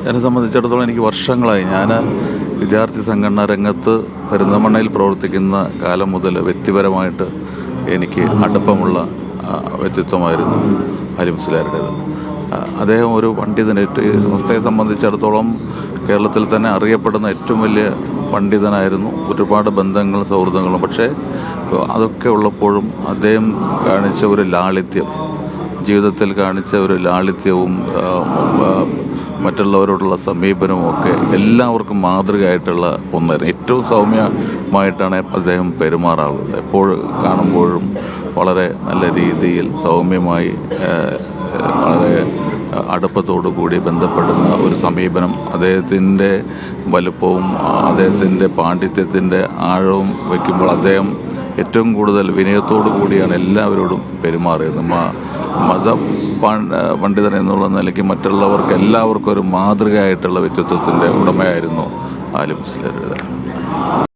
എന്നെ സംബന്ധിച്ചിടത്തോളം എനിക്ക് വർഷങ്ങളായി, ഞാൻ വിദ്യാർത്ഥി സംഘടനാ രംഗത്ത് പെരിന്തൽമണ്ണയിൽ പ്രവർത്തിക്കുന്ന കാലം മുതൽ വ്യക്തിപരമായിട്ട് എനിക്ക് അടുപ്പമുള്ള വ്യക്തിത്വമായിരുന്നു ആലി മുസ്ലിയാരുടേത്. അദ്ദേഹം ഒരു പണ്ഡിതനായിട്ട് ഈ സംസ്ഥയെ സംബന്ധിച്ചിടത്തോളം കേരളത്തിൽ തന്നെ അറിയപ്പെടുന്ന ഏറ്റവും വലിയ പണ്ഡിതനായിരുന്നു. ഒരുപാട് ബന്ധങ്ങളും സൗഹൃദങ്ങളും. പക്ഷേ അതൊക്കെ ഉള്ളപ്പോഴും അദ്ദേഹം കാണിച്ച ഒരു ലാളിത്യം, ജീവിതത്തിൽ കാണിച്ച ഒരു ലാളിത്യവും മറ്റുള്ളവരോടുള്ള സമീപനവും ഒക്കെ എല്ലാവർക്കും മാതൃകയായിട്ടുള്ള ഒന്നായിരുന്നു. ഏറ്റവും സൗമ്യമായിട്ടാണ് അദ്ദേഹം പെരുമാറാറുള്ളത്. എപ്പോഴും കാണുമ്പോഴും വളരെ നല്ല രീതിയിൽ സൗമ്യമായി വളരെ അടുപ്പത്തോടു കൂടി ബന്ധപ്പെടുന്ന ഒരു സമീപനം, അദ്ദേഹത്തിൻ്റെ വലുപ്പവും അദ്ദേഹത്തിൻ്റെ പാണ്ഡിത്യത്തിൻ്റെ ആഴവും വയ്ക്കുമ്പോൾ അദ്ദേഹം ഏറ്റവും കൂടുതൽ വിനയത്തോടു കൂടിയാണ് എല്ലാവരോടും പെരുമാറിയത്. പണ്ഡിതൻ എന്നുള്ള നിലയ്ക്ക് മറ്റുള്ളവർക്ക് എല്ലാവർക്കും ഒരു മാതൃകയായിട്ടുള്ള വ്യക്തിത്വത്തിൻ്റെ ഉടമയായിരുന്നു ആലി മുസ്ലിയാർ.